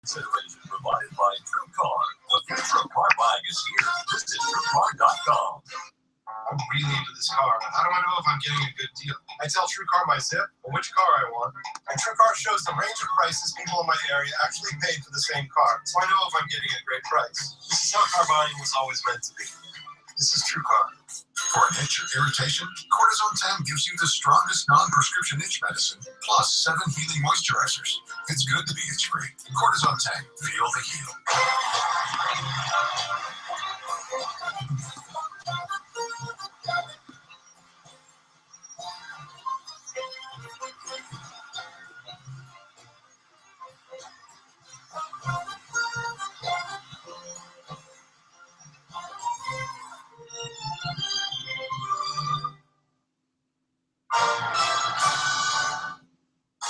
Consideration provided by TrueCar. The future of car buying is here. Visit TrueCar.com. I'm really into this car. How do I know if I'm getting a good deal? I tell TrueCar my zip or which car I want, and TrueCar shows the range of prices people in my area actually paid for the same car, so I know if I'm getting a great price. This is how car buying was always meant to be. This is TrueCar. For an itch or irritation, Cortisone 10 gives you the strongest non-prescription itch medicine, plus 7 healing moisturizers. It's good to be itch-free. Cortisone 10. Feel the heal.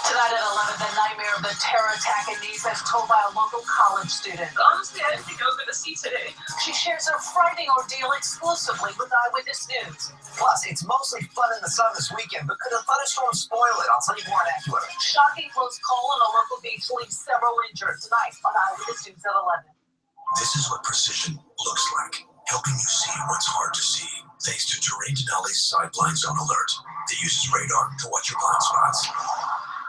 Tonight at 11, the nightmare of the terror attack in Nice as told by a local college student. Honestly, I didn't think I was going to see today. She shares her frightening ordeal exclusively with Eyewitness News. Plus, it's mostly fun in the sun this weekend, but could a thunderstorm spoil it? I'll tell you more at AccuWeather. Shocking close call on a local beach leaves several injured tonight on Eyewitness News at 11. This is what precision looks like, helping you see what's hard to see. Thanks to Terrain Denali's Side Blind Zone Alert that uses radar to watch your blind spots.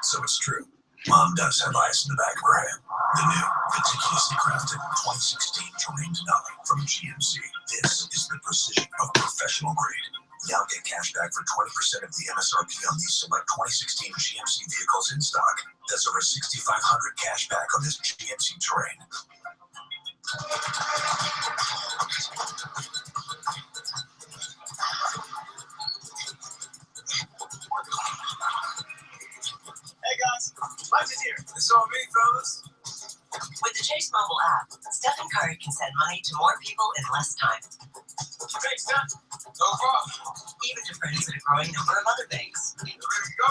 So it's true. Mom does have eyes in the back of her head. The new, meticulously crafted 2016 Terrain Denali from GMC. This is the precision of professional grade. Now get cash back for 20% of the MSRP on these select 2016 GMC vehicles in stock. That's over $6,500 cash back on this GMC Terrain. Hey guys, lunch is here. It's on me, fellas. With the Chase mobile app, Stephen Curry can send money to more people in less time. Thanks, Steph. No problem. Even to friends at a growing number of other banks. Ready to go?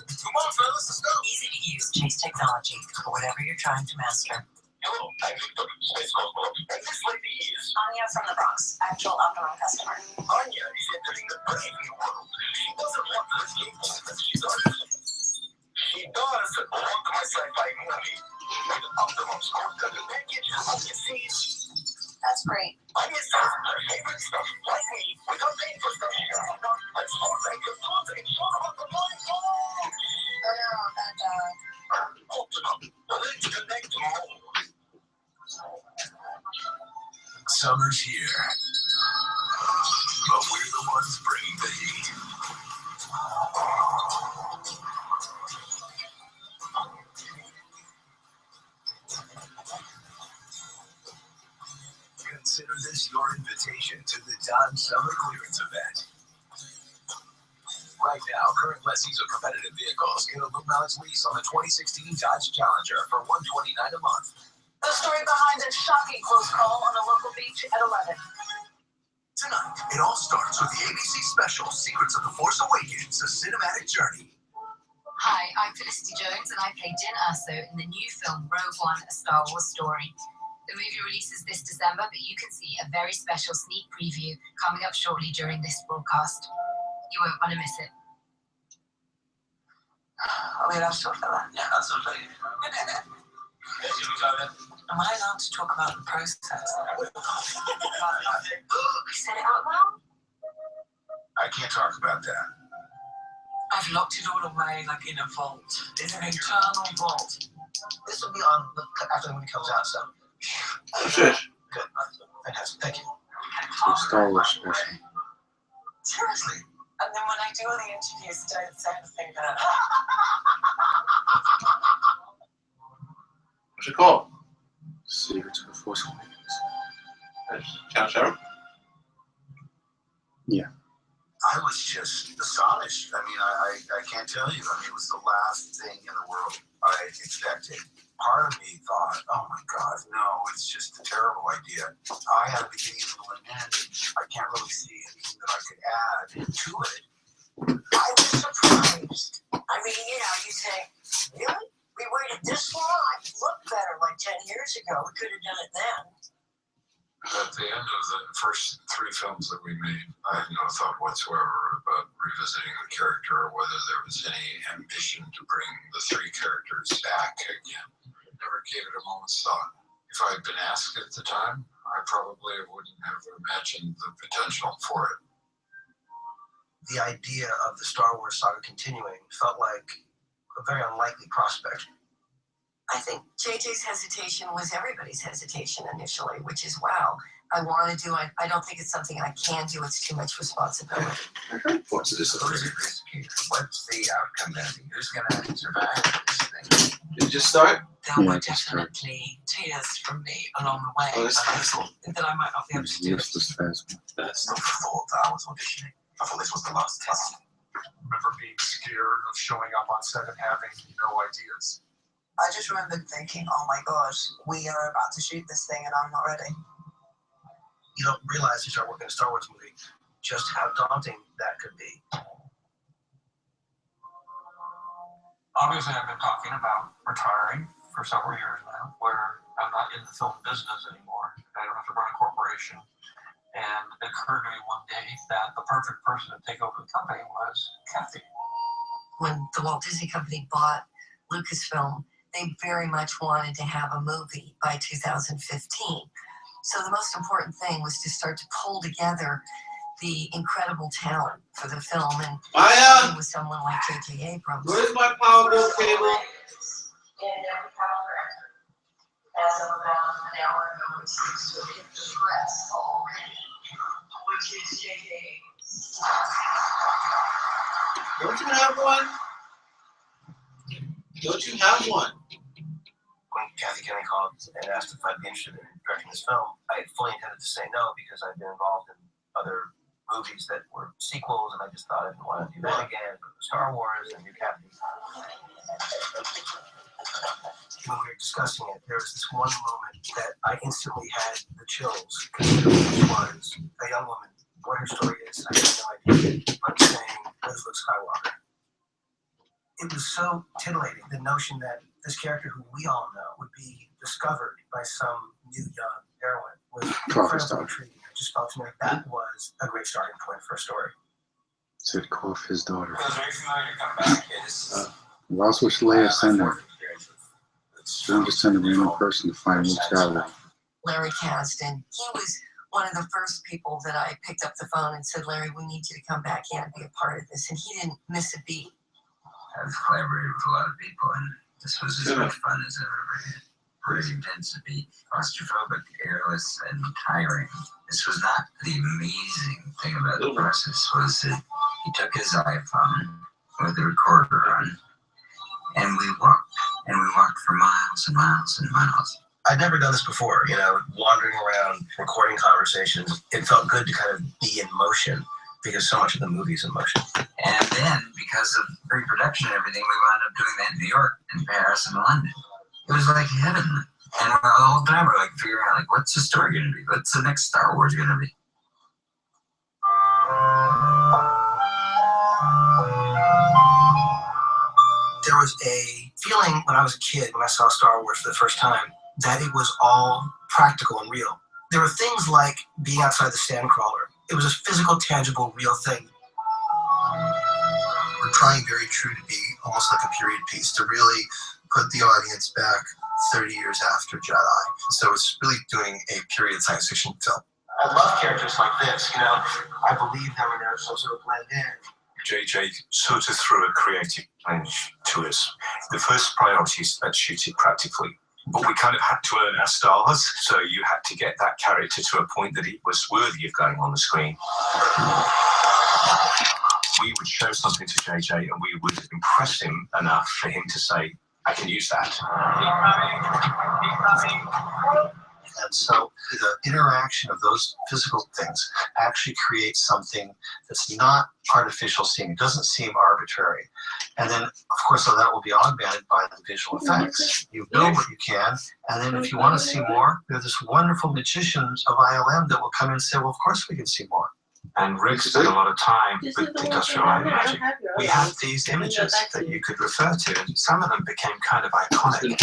Come on, fellas, let's go. Easy to use Chase technology for whatever you're trying to master. Hello, I'm Victor, Space Cosmonaut, and this lady is Anya from the Bronx, actual Optimum customer. Anya is entering the brave new world. She doesn't want to escape as she does. She does want my sci-fi movie with Optimum score to the package of the scenes. That's great. Anya says her favorite stuff, like me, without paying for stuff she doesn't want. Let's all thank you for the short about the mind. Oh no, that dog. Optimum, let's connect more. Summer's here, but we're the ones bringing the heat. Consider this your invitation to the Don Summer Clearance event. Right now, current lessees of competitive vehicles get a low mileage lease on the 2016 Dodge Challenger for $129 a month. The story behind the shocking close call on a local beach at 11. Tonight, it all starts with the ABC special Secrets of the Force Awakens, a cinematic journey. Hi, I'm Felicity Jones and I play Jyn Erso in the new film Rogue One, A Star Wars Story. The movie releases this December, but you can see a very special sneak preview coming up shortly during this broadcast. You won't want to miss it. Are we allowed to talk about that? Yeah, absolutely. Am I allowed to talk about the process? I said it out loud. I can't talk about that. I've locked it all away like in a vault. In an internal vault. This will be on after the movie comes out, so. Good. Good. Fantastic. Thank you. Star Wars special. Seriously. And then when I do all the interviews, don't say anything that. What's it called? Secrets of the Force Awakens. Channel 7? Yeah. I was just astonished. I mean, I can't tell you. I mean, it was the last thing in the world I expected. Part of me thought, oh my God, no, it's just a terrible idea. I had a beginning, middle, and end. I can't really see anything that I could add to it. I was surprised. I mean, you say, really? We waited this long? It looked better like 10 years ago. We could have done it then. At the end of the first 3 films that we made, I had no thought whatsoever about revisiting the character or whether there was any ambition to bring the three characters back again. I never gave it a moment's thought. If I had been asked at the time, I probably wouldn't have imagined the potential for it. The idea of the Star Wars saga continuing felt like a very unlikely prospect. I think JJ's hesitation was everybody's hesitation initially, which is, wow, I want to do it. I don't think it's something I can do. It's too much responsibility. What's this? What's the outcome going to be? Who's going to survive this thing? Did you just start? There were definitely tears from me along the way, Oh, that's but I thought that I might not be able to do it. That's not 4 hours auditioning. I thought this was the last test. I remember being scared of showing up on set and having no ideas. I just remember thinking, oh my gosh, we are about to shoot this thing and I'm not ready. You don't realize you start working on a Star Wars movie just how daunting that could be. Obviously, I've been talking about retiring for several years now, where I'm not in the film business anymore. I don't have to run a corporation. And it occurred to me one day that the perfect person to take over the company was Kathy. When the Walt Disney Company bought Lucasfilm, they very much wanted to have a movie by 2015. So the most important thing was to start to pull together the incredible talent for the film, and with someone like J.J. Abrams. Where's my Powerball cable? As of about an hour ago, it seems to have hit the press already, which is J.J. Abrams. Don't you have one? Don't you have one? When Kathy Kennedy called and asked if I'd be interested in directing this film, I fully intended to say no because I'd been involved in other movies that were sequels, and I just thought I didn't want to do that again. But Star Wars and New Kathy. When we were discussing it, there was this one moment that I instantly had the chills, because it was a young woman. What her story is, I have no idea. But saying, "Where's Luke Skywalker?" It was so titillating, the notion that this character who we all know would be discovered by some new young heroine was incredibly intriguing. I just felt to me like that was a great starting point for a story. Said Koff, his daughter. Well, Also, Leia send her. Don't just send a random person to find Luke Skywalker. Larry Kasdan, he was one of the first people that I picked up the phone and said, Larry, we need you to come back in and be a part of this. And he didn't miss a beat. I've collaborated with a lot of people, and this was as much fun as I've ever had. Really intends to be claustrophobic, airless, and tiring. This was not the amazing thing about the process was that he took his iPhone with the recorder on, and we walked for miles and miles and miles. I'd never done this before, wandering around, recording conversations. It felt good to kind of be in motion because so much of the movie's in motion. And then, because of pre-production and everything, we wound up doing that in New York and Paris and London. It was like heaven. And the whole time we're like figuring out, like, what's the story going to be? What's the next Star Wars going to be? There was a feeling when I was a kid, when I saw Star Wars for the first time, that it was all practical and real. There were things like being outside the Sandcrawler. It was a physical, tangible, real thing. We're trying very true to be almost like a period piece, to really put the audience back 30 years after Jedi. So it's really doing a period science fiction film. I love characters like this, I believe that we're never supposed to blend in. JJ sort of threw a creative challenge to us. The first priority is to shoot it practically. But we kind of had to earn our stars, so you had to get that character to a point that it was worthy of going on the screen. We would show something to JJ and we would impress him enough for him to say, I can use that. And so the interaction of those physical things actually creates something that's not artificial seeming. It doesn't seem arbitrary. And then, of course, so that will be augmented by the visual effects. You know what you can. And then if you want to see more, there are this wonderful magicians of ILM that will come in and say, well, of course we can see more. And Rick spent a lot of time with Industrial Light and Magic. We had these images that you could refer to, and some of them became kind of iconic. They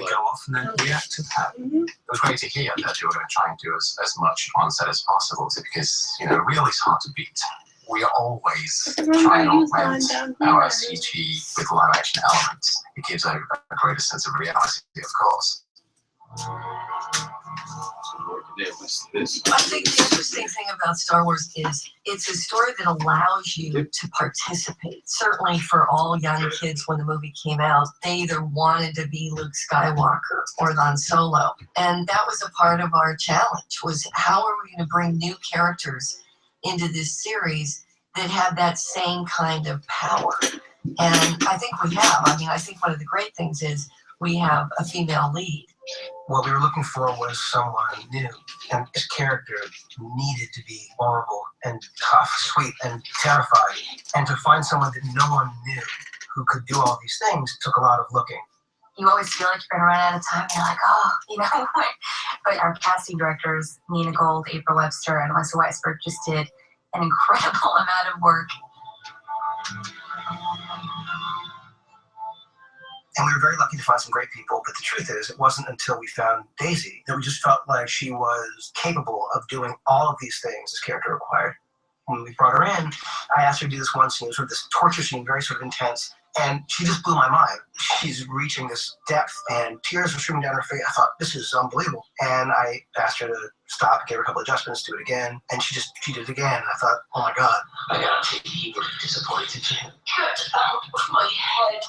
go off and then react to that. It was great to hear that you were going to try and do as much on set as possible, because, real is hard to beat. We always try and augment our CG with live action elements. It gives a greater sense of reality, of course. I think the interesting thing about Star Wars is it's a story that allows you to participate. Certainly for all young kids when the movie came out, they either wanted to be Luke Skywalker or Han Solo. And that was a part of our challenge, was how are we going to bring new characters into this series that have that same kind of power? And I think we have. I mean, I think one of the great things is we have a female lead. What we were looking for was someone new, and his character needed to be vulnerable and tough, sweet, and terrified. And to find someone that no one knew who could do all these things took a lot of looking. You always feel like you're gonna run out of time. You're like, oh, you know. But our casting directors, Nina Gold, April Webster, and Alyssa Weisberg, just did an incredible amount of work. And we were very lucky to find some great people, but the truth is, it wasn't until we found Daisy that we just felt like she was capable of doing all of these things this character required. When we brought her in, I asked her to do this one scene, sort of this torture scene, very sort of intense, and she just blew my mind. She's reaching this depth, and tears were streaming down her face. I thought, this is unbelievable. And I asked her to stop, gave her a couple adjustments, do it again, and she did it again. And I thought, oh my God. I guarantee he would have disappointed you. Get out of my head.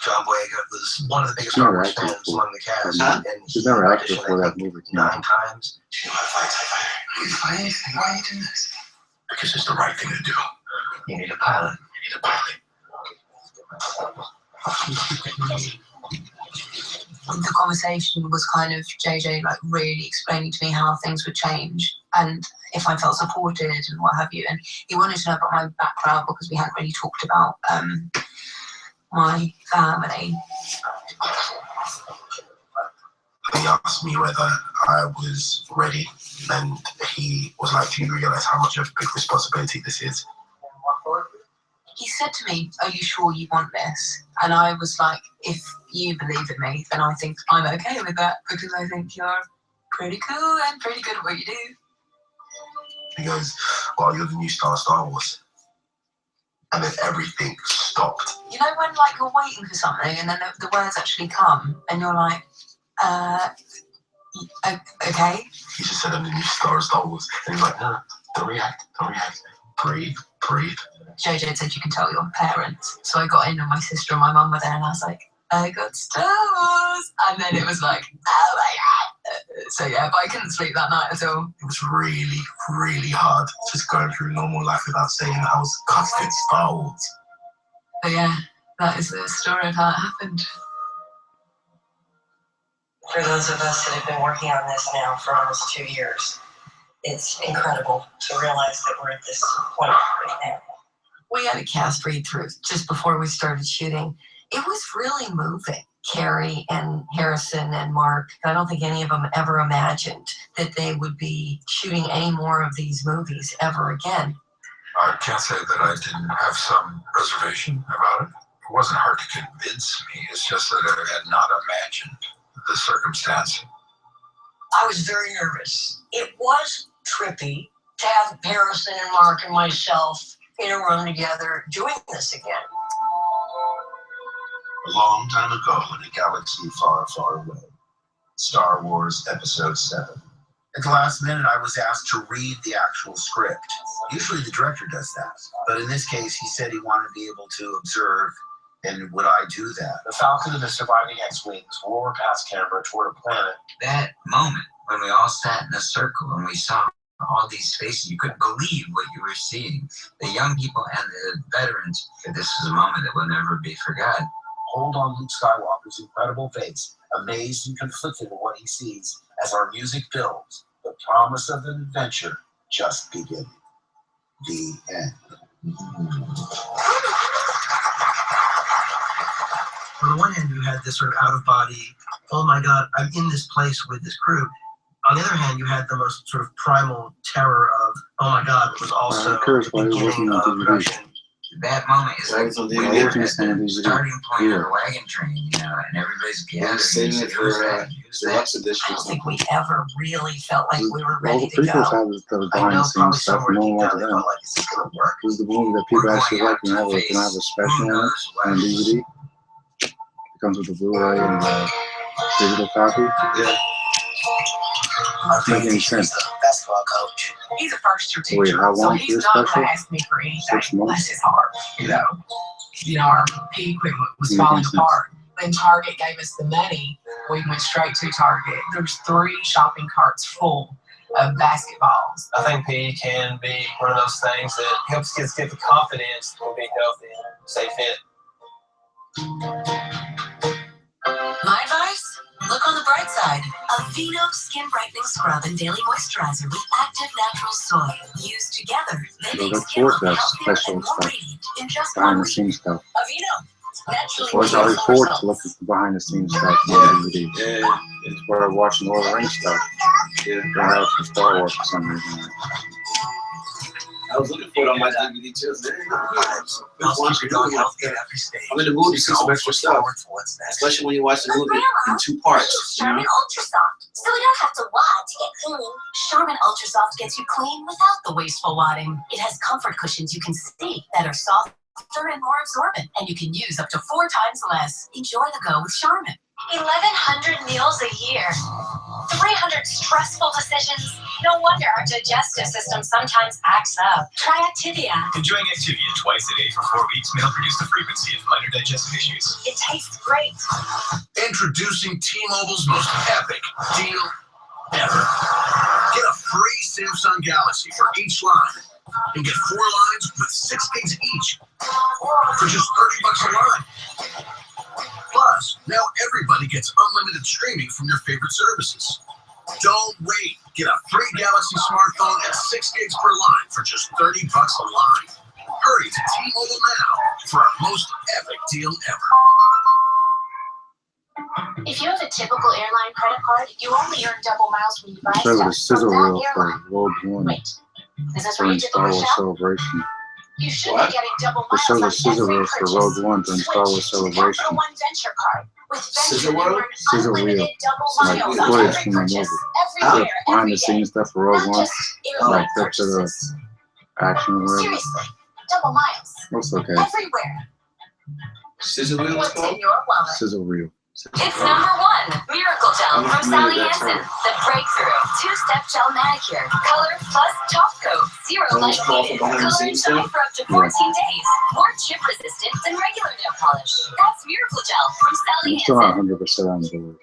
John Boyega was one of the biggest Star Wars fans among the cast. Huh? And She's never acted before that movie came 9 out. times. Do you want to fight TIE Fighter? Why are you doing this? Because it's the right thing to do. You need a pilot. You need a pilot. The conversation was kind of JJ like really explaining to me how things would change and if I felt supported and what have you. And he wanted to know about my background because we hadn't really talked about my family. He asked me whether I was ready, and he was like, do you realize how much of a big responsibility this is? He said to me, are you sure you want this? And I was like, if you believe in me, then I think I'm okay with that because I think you're pretty cool and pretty good at what you do. He goes, well, you're the new star of Star Wars. And then everything stopped. You know when like you're waiting for something and then the words actually come and you're like, okay. He just said I'm the new star of Star Wars. And he's like, no, don't react. Breathe. JJ said you can tell your parents. So I got in and my sister and my mum were there and I was like, I got Star Wars. And then it was like, oh my God. So yeah, but I couldn't sleep that night at all. It was really, really hard just going through normal life without saying I was constant Star Wars. But yeah, that is the story of how it happened. For those of us that have been working on this now for almost 2 years, it's incredible to realize that we're at this point right now. We had a cast read through just before we started shooting. It was really moving. Carrie and Harrison and Mark, I don't think any of them ever imagined that they would be shooting any more of these movies ever again. I can't say that I didn't have some reservation about it. It wasn't hard to convince me. It's just that I had not imagined the circumstance. I was very nervous. It was trippy to have Harrison and Mark and myself in a room together doing this again. A long time ago in a galaxy far, far away. Star Wars Episode 7. At the last minute, I was asked to read the actual script. Usually the director does that. But in this case, he said he wanted to be able to observe, and would I do that? The Falcon and the surviving X-Wings roar past camera toward a planet. That moment when we all sat in a circle and we saw all these faces, you couldn't believe what you were seeing. The young people and the veterans. This is a moment that will never be forgotten. Hold on Luke Skywalker's incredible face, amazed and conflicted at what he sees as our music builds. The promise of an adventure just beginning. The end. On the one hand, you had this sort of out-of-body, oh my God, I'm in this place with this crew. On the other hand, you had the most sort of primal terror of, oh my God, it was also the beginning of production. that moment is like Awakens on when DVD. you're Awakens at on the DVD. starting point of Yeah. the wagon train, you know, and everybody's I'm gathered. saving You it say, for who's that? Who's that? deluxe I edition. don't think we ever really felt like we were All ready the to go. prequels have the I behind know the probably scenes stuff. somewhere No deep one down wants they that. felt like, is this going to work? This is the movie that people actually like and have a special on it on DVD. It comes with the Blu-ray and the digital copy. Yeah. Our Making teacher is sense. a basketball coach. He's a first-year teacher, Wait, how so long he's for not this going to special? ask me for anything. 6 months? Bless his heart, you know. Our P equipment was Making falling sense. apart. When Target gave us the money, we went straight to Target. There's 3 shopping carts full of basketballs. I think PE can be one of those things that helps kids get the confidence to be healthy and stay fit. My advice? Look on the bright side. Aveeno Skin Brightening Scrub and Daily Moisturizer with active natural soy. Used together, they So make look skin forward look to that healthier special and more stuff. radiant in just Behind 1 the week. scenes stuff. Aveeno. Naturally Or I real look forward to results. looking for behind the scenes stuff on DVD. Yeah. It's where I'm watching Lord of the Rings stuff. Yeah. I have for Star Wars for some reason. I was looking for it on my DVD too. Once you're going healthy at every stage. I'm in the mood to see some extra stuff, especially when you watch the movie in 2 parts. You know? Charmin Ultra Soft, so we don't have to wad to get clean. Charmin Ultra Soft gets you clean without the wasteful wadding. It has comfort cushions you can see that are softer and more absorbent, and you can use up to 4 times less. Enjoy the go with Charmin. 1,100 meals a year. 300 stressful decisions. No wonder our digestive system sometimes acts up. Try Activia. Enjoying Activia twice a day for 4 weeks may help reduce the frequency of minor digestive issues. It tastes great. Introducing T-Mobile's most epic deal ever. Get a free Samsung Galaxy for each line and get 4 lines with 6 gigs each for just $30 a line. Plus, now everybody gets unlimited streaming from your favorite services. Don't wait. Get a free Galaxy smartphone and 6 gigs per line for just $30 a line. Hurry to T-Mobile now for our most epic deal ever. If you have a typical airline credit card, you only earn double miles when you buy So the stuff sizzle from that reel for airline. Rogue One Wait, is this where during you did the Star Wars workshop? Celebration. You should What? be getting double They miles show the on sizzle every reel for purchase. Rogue One during Star Wars Switch to Celebration. Capital One Venture Card. With Sizzle Venture, you reel? earn Sizzle reel. unlimited double Like miles on footage every from the purchase, movie. everywhere, Behind every the day. scenes stuff for Rogue Not One, just airline like up to the purchases. action or whatever. Seriously, double miles. Looks okay. Everywhere. Sizzle wheel is What's in called? your wallet? Sizzle reel. It's number 1, Miracle Gel I'm from familiar Sally with that Hansen. term. The breakthrough 2-step gel manicure. Color plus top coat. 0 Don't light call for needed. behind the Color scenes and dye stuff? for up to 14 days. More chip resistant than regular nail polish. That's Miracle Gel from Sally I'm still not Hansen. 100% on board.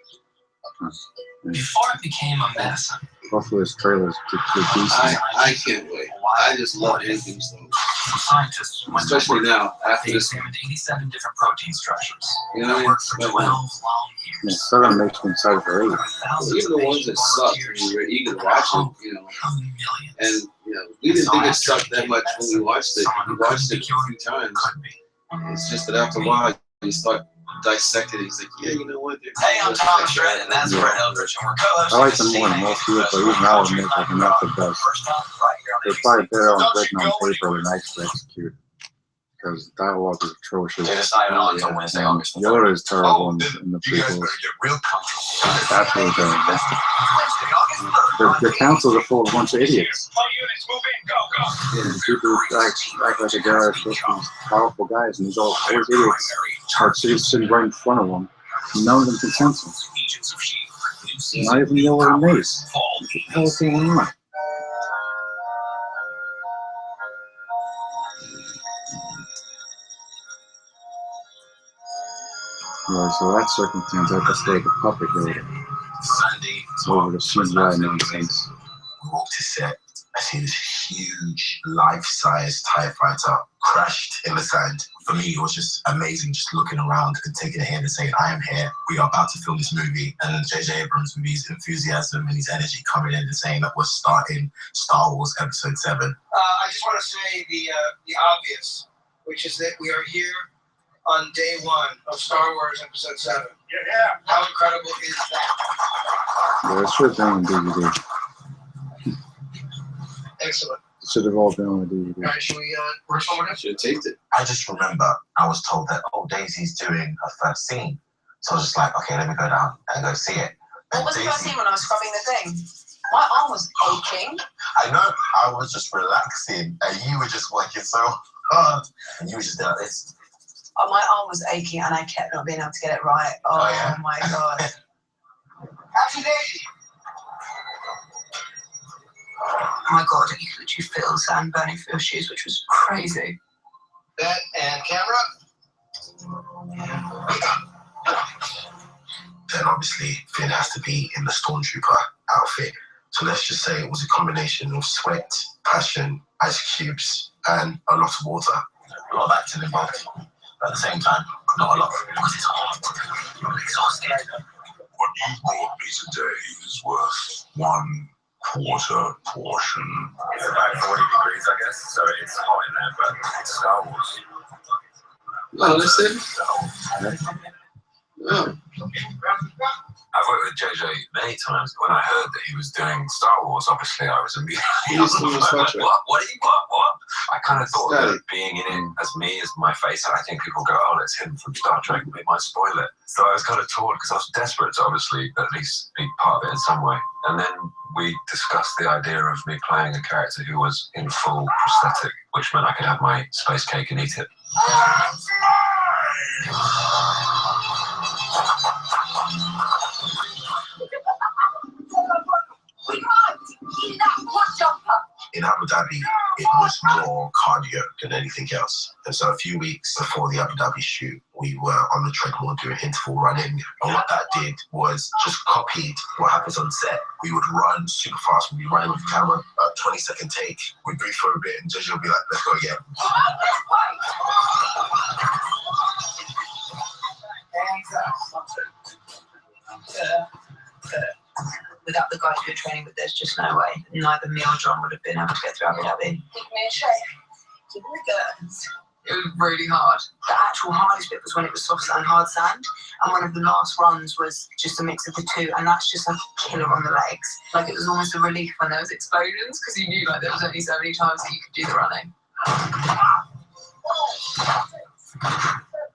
Before it became a mess, Hopefully this trailer's decent. I can't wait. I just love anything stuff. some scientists went to Especially work. now, after They this. examined 87 different protein structures. You know what I mean? Worked for 12 Like, long Yeah, years. so that makes me excited for 8. There were thousands even the of ones that patient sucked, volunteers. we were eager to watch it, you know. Millions. And, you know, we didn't think it sucked that much when we watched it. We watched it a few times. Could be. It's just that after a while, you start dissecting it. He's like, yeah, you know what? Hey, I'm Thomas Shred, and that's Brett Eldridge, and we're co-hosting I like the them more than CNA most people, but Festival even I would Country make like Live not the Program. best. First up, right here on They're ABC. probably better on Don't written you on go paper than anywhere. actually executed. Because dialogue is atrocious. They decided on until Wednesday, And August 3rd. Yoda is terrible in the You guys prequels. better get real comfortable. Absolutely terrible. Wednesday, August 3rd. The councils are full of a bunch of idiots. All units move in, go, go. And the people who act like the guy are supposed to be powerful guys, and these all those idiots are sitting right in front of them. None of them can sense them. Agents of S.H.I.E.L.D. New season. Not even Yoda and Mace. Fall. What the hell is going on? Right, so that circumstance, I just like a puppet Yoda Sunday. over the CGI nonsense. We walked to set. I see this huge life-size TIE fighter crashed in the sand. For me, it was just amazing just looking around and taking a hit and saying, I am here. We are about to film this movie. And J.J. Abrams, with his enthusiasm and his energy coming in and saying that we're starting Star Wars Episode 7. I just want to say the obvious, which is that we are here on day 1 of Star Wars Episode 7. Yeah. How incredible is that? Yeah, it's sure thing on DVD. Excellent. Should have all been on the DVD. Alright, should we rush over this? Should have taped it. I just remember I was told that, oh, Daisy's doing her first scene. So I was just like, okay, let me go down and go see it. And What was the first Daisy- scene when I was scrubbing the thing? My arm was aching. I know, I was just relaxing and you were just working so hard. And you were just like this. Oh, my arm was aching and I kept not being able to get it right. Oh, yeah? my God. Action, Daisy! Oh my God, you could literally feel the sand burning through your shoes, which was crazy. That and camera. Then obviously Finn has to be in the Stormtrooper outfit. So let's just say it was a combination of sweat, passion, ice cubes, and a lot of water. A lot of acting involved. But at the same time, not a lot because it's hard. I'm exhausted. What you brought me today is worth 1/4 portion. It's about 40 degrees, I guess, so it's hot in there, but it's Star Wars. Oh, listen. Oh. I've worked with JJ many times. When I heard that he was doing Star Wars, obviously I was immediately What? What? I kind of thought that being in it as me, as my face, I think people go, oh, it's him from Star Trek, it might spoil it. So I was kind of torn because I was desperate to obviously at least be part of it in some way. And then we discussed the idea of me playing a character who was in full prosthetic, which meant I could have my space cake and eat it. In Abu Dhabi, it was more cardio than anything else. And so a few weeks before the Abu Dhabi shoot, we were on the treadmill doing interval running. And what that did was just copied what happens on set. We would run super fast. We'd be running with the camera, a 20-second take. We'd breathe for a bit and JJ would be like, let's go again. Without the guys we were training with, there's just no way. Neither me or John would have been able to get through Abu Dhabi. Give me a shake. Give me the guns. It was really hard. The actual hardest bit was when it was soft sand, hard sand, and one of the last runs was just a mix of the two, and that's just like a killer on the legs. Like, it was almost a relief when there was explosions, because you knew like there was only so many times that you could do the running.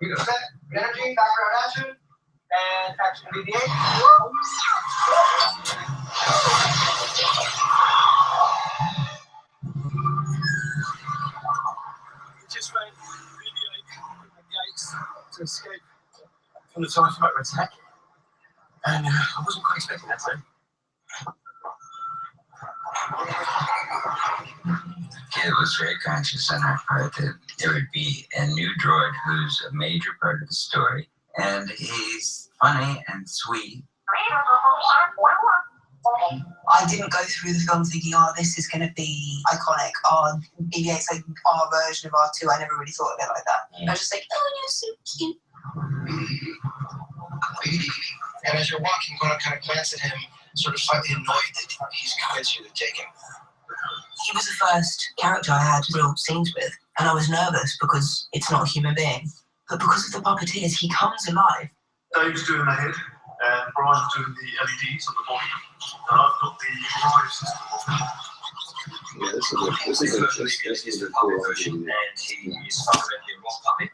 We got set, energy, background action, and action BB-8. Just made BB-8 at the gates to escape from the TIE fighter attack. And I wasn't quite expecting that time. Kid was very conscious on our part that there would be a new droid who's a major part of the story. And he's funny and sweet. I didn't go through the film thinking, oh, this is going to be iconic. Oh, BB-8's like our version of R2. I never really thought of it like that. I was just like, oh, you're so cute. And as you're walking, you're going to kind of glance at him, sort of slightly annoyed that he's convinced you to take him. He was the first character I had real scenes with, and I was nervous because it's not a human being. But because of the puppeteers, he comes alive. Dave's doing the head, and Brian's doing the LEDs on the body, and I've got the drive system. Yeah, this is the puppet version, and he is fundamentally a rock puppet.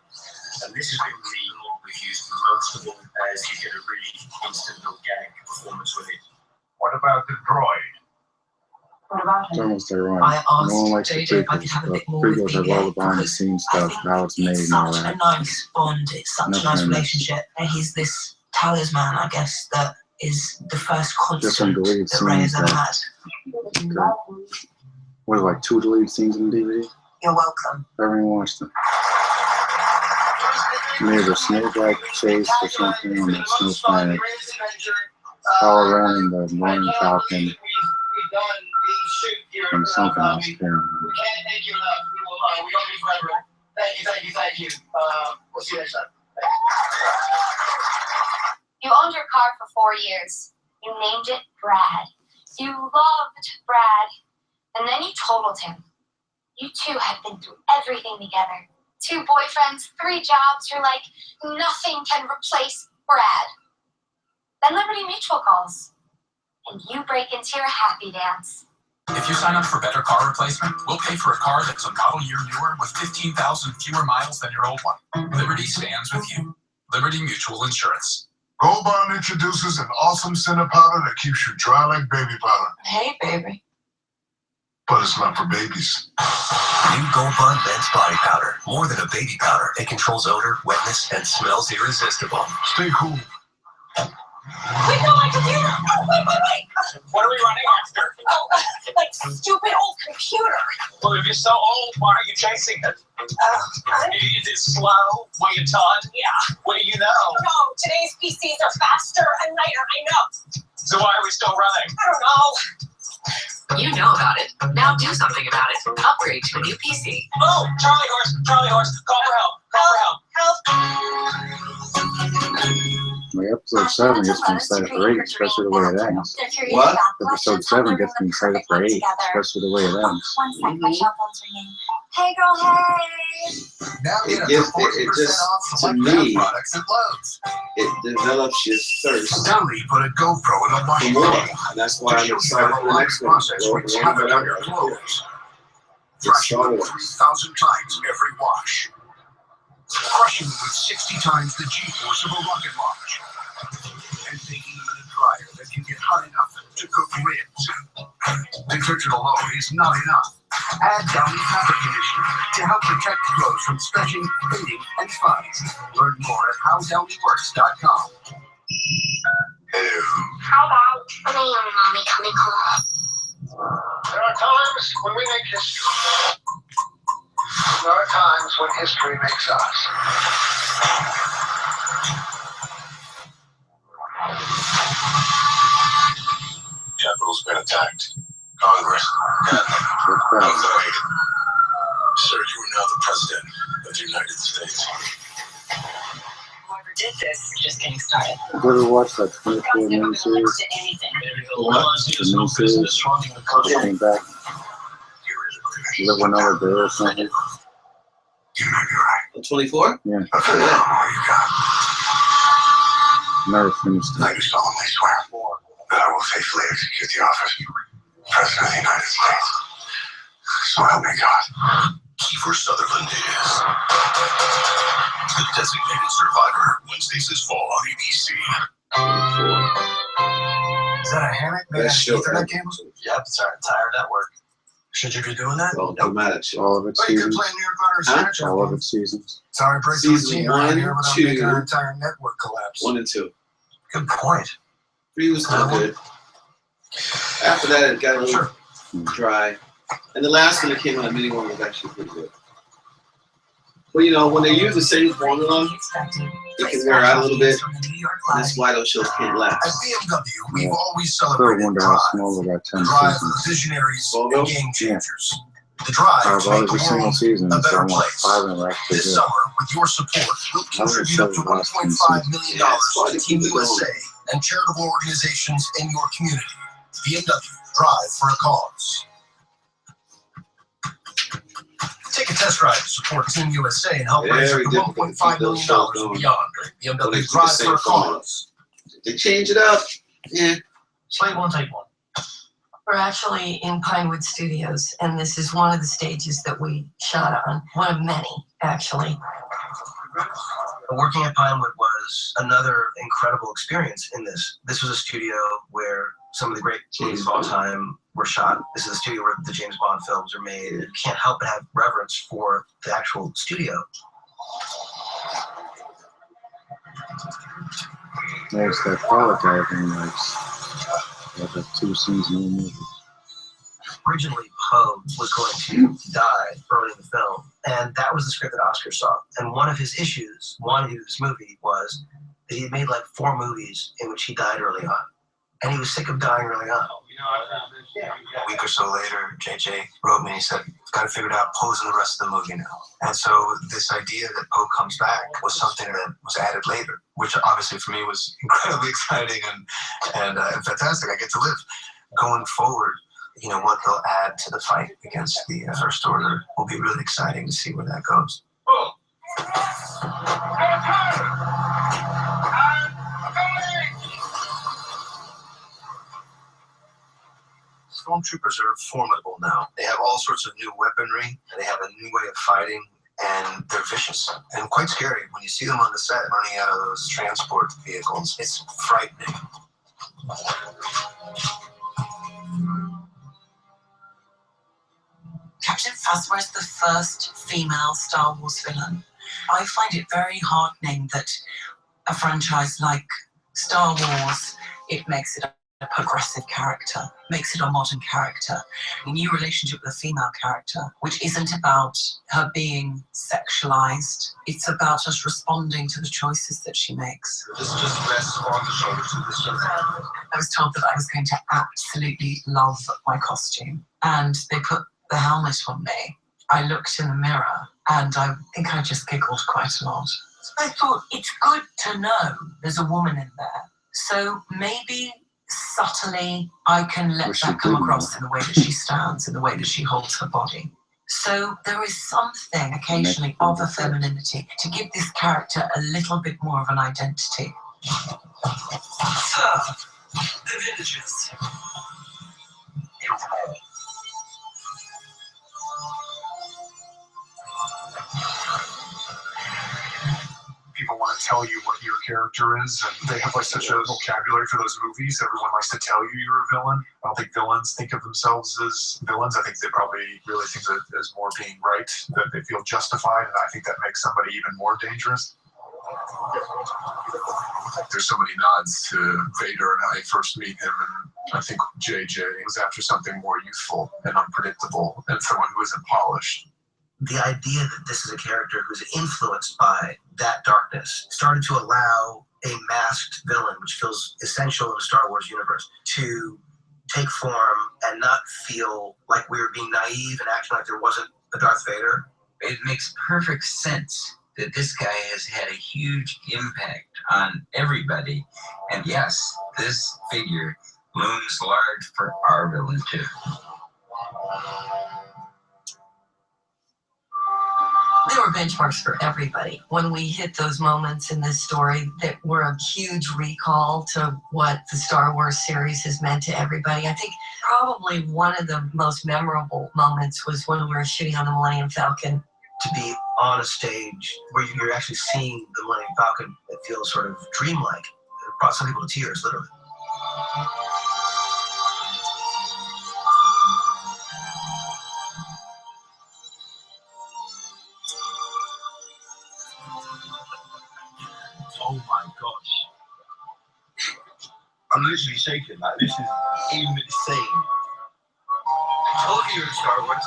And this has been the one we've used most of all, as you get a really instant organic performance with it. What about the droid? What about It's him? almost ironic. I asked No one likes the JJ if I could prequels, have a but bit more with prequels have all the BB-8 behind the because scenes I stuff, think how it's made it's and all such a that. nice bond. It's such a Nothing nice else. relationship. And he's this talisman, I guess, that is the first Just some constant deleted that Ray has scenes ever that, had. what, like 2 deleted scenes in the DVD? You're welcome. I haven't even watched them. Maybe a snowbike chase or something on the snow planet. Kylo Ren and the Millennium Falcon We've done the shoot here. and something else. I can't remember. We can't thank you enough. We love you forever. Thank you. We'll see you next time. You owned your car for 4 years. You named it Brad. You loved Brad. And then you totaled him. You two had been through everything together. 2 boyfriends, 3 jobs. You're like, nothing can replace Brad. Then Liberty Mutual calls. And you break into your happy dance. If you sign up for better car replacement, we'll pay for a car that's a model year newer with 15,000 fewer miles than your old one. Liberty stands with you. Liberty Mutual Insurance. Gold Bond introduces an awesome center powder that keeps you dry like baby powder. Hey, baby. But it's not for babies. New Gold Bond Men's Body Powder. More than a baby powder. It controls odor, wetness, and smells irresistible. Stay cool. Wait, no, my computer! Oh, wait! What are we running after? Oh, like stupid old computer. Well, if you're so old, why are you chasing it? Is it slow? Will you ton? Yeah. What do you know? No, today's PCs are faster and lighter, I know. So why are we still running? I don't know. You know about it. Now do something about it. Upgrade to a new PC. Oh, Charlie horse, call for help. Like episode 7 gets me excited for 8, especially the way it ends. What? Episode 7 gets me excited for 8, especially the way it ends. One sec, my cell phone's ringing. Hey girl, hey! Now It get gives- up to 40% it just- off to select me- Grab products at Lowe's. It develops your thirst Stanley put a GoPro in a for washing more. machine And that's why to I'm show you excited how for the next one. process Go wreaks over havoc on there. your clothes. It's Brushing Star them Wars. 3,000 times every wash. Crushing them with 60 times the G-force of a rocket launch. And baking them in a dryer that can get hot enough to cook ribs. Detergent alone is not enough. Add Downy fabric conditioner to help protect clothes from stretching, fading, and fuzz. Learn more at howdownyworks.com. How about when a young mommy coming home? There are times when we make history. There are times when history makes us. Capitol's been attacked. Congress. Anxiety. Sir, you are now the president of the United States. Whoever did this is just getting started. Did you ever watch that 24 miniseries? Anything. The miniseries that came back? Live Another Day or something? You may be right. 24? Yeah, But for now, all you got. never finished I it. do solemnly swear that I will faithfully execute the office of President of the United States. So help me God. Kiefer Sutherland is the designated survivor. Wednesdays this fall on ABC. Is that a hammock made out That of show Ethernet cables? Yep, it's our entire network. Should you be doing that? Oh, no matter. All of its Well, you could seasons. play New York Runner Huh? Snatch. All of its seasons. Sorry, break Season routine around 1, here without 2. making our entire network collapse. 1 and 2. Good point. 3 was still good. After that, it got a little dry. And the last one that came out, mini one, was actually pretty good. Well, you know, when they use the same formula, it can wear out a little bit. And that's why those shows can't At last. BMW, we've always Still celebrated wonder how Drive. small they got 10 The Drive seasons. of visionaries Volvo? and game changers. The Drive Out of to all make every the single world season, a so better almost place. 5 of them are actually This good. summer, with your support, we'll contribute up to $1.5 million to Team USA and charitable organizations in your community. BMW, Drive for a cause. Take a test ride to support Team USA and help raise up Very to difficult to $1.5 keep those million shows and going. beyond. When they BMW, keep the Drive same for a formula. cause. They change it up. Yeah. Slate one, take one. We're actually in Pinewood Studios, and this is one of the stages that we shot on. One of many, actually. Working at Pinewood was another incredible experience in this. This was a studio where some of the great movies of all time were shot. This is a studio where the James Bond films are made. You can't help but have reverence for the actual studio. There's that pilot guy thing, like the 2 scenes in the movie. Originally, Poe was going to die early in the film, and that was the script that Oscar saw. And one of his issues, wanting to do this movie, was that he had made like 4 movies in which he died early on. And he was sick of dying early on. A week or so later, JJ wrote me and he said, got to figure it out, Poe's in the rest of the movie now. And so this idea that Poe comes back was something that was added later, which obviously for me was incredibly exciting and fantastic. I get to live. Going forward, you know, what they'll add to the fight against the First Order will be really exciting to see where that goes. Stormtroopers are formidable now. They have all sorts of new weaponry, and they have a new way of fighting, and they're vicious and quite scary. When you see them on the set running out of those transport vehicles, it's frightening. Captain Phasma is the first female Star Wars villain. I find it very heartening that a franchise like Star Wars, it makes it a progressive character, makes it a modern character, a new relationship with a female character, which isn't about her being sexualized. It's about us responding to the choices that she makes. This just rests on the shoulders of this generation. I was told that I was going to absolutely love my costume, and they put the helmet on me. I looked in the mirror, and I think I just giggled quite a lot. I thought, it's good to know there's a woman in there. So maybe subtly I can let that come across in the way that she stands, in the way that she holds her body. So there is something occasionally of a femininity to give this character a little bit more of an identity. Sir, the villagers. People want to tell you what your character is, and they have like such a vocabulary for those movies. Everyone likes to tell you you're a villain. I don't think villains think of themselves as villains. I think they probably really think of it as more being right, that they feel justified, and I think that makes somebody even more dangerous. There's so many nods to Vader and how I first meet him, and I think JJ was after something more youthful and unpredictable and someone who isn't polished. The idea that this is a character who's influenced by that darkness started to allow a masked villain, which feels essential in the Star Wars universe, to take form and not feel like we were being naive and acting like there wasn't a Darth Vader. It makes perfect sense that this guy has had a huge impact on everybody. And yes, this figure looms large for our villain too. There were benchmarks for everybody. When we hit those moments in this story that were a huge recall to what the Star Wars series has meant to everybody, I think probably one of the most memorable moments was when we were shooting on the Millennium Falcon. To be on a stage where you're actually seeing the Millennium Falcon, it feels sort of dreamlike. It brought some people to tears, literally. Oh my gosh. I'm literally shaking. Like, this is insane. I told you you're in Star Wars.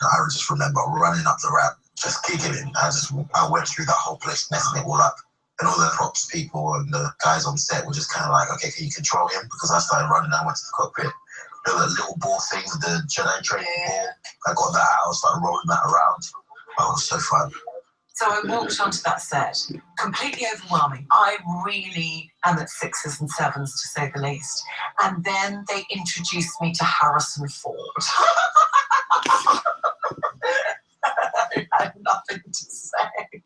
I just remember running up the ramp, just giggling. I went through that whole place, messing it all up. And all the props people and the guys on set were just kind of like, okay, can you control him? Because I started running, I went to the cockpit. You know, the little ball thing, the Jedi training ball. I got that out, I started rolling that around. Oh, it was so fun. So I walked onto that set, completely overwhelming. I really am at 6s and 7s, to say the least. And then they introduced me to Harrison Ford. I had nothing to say.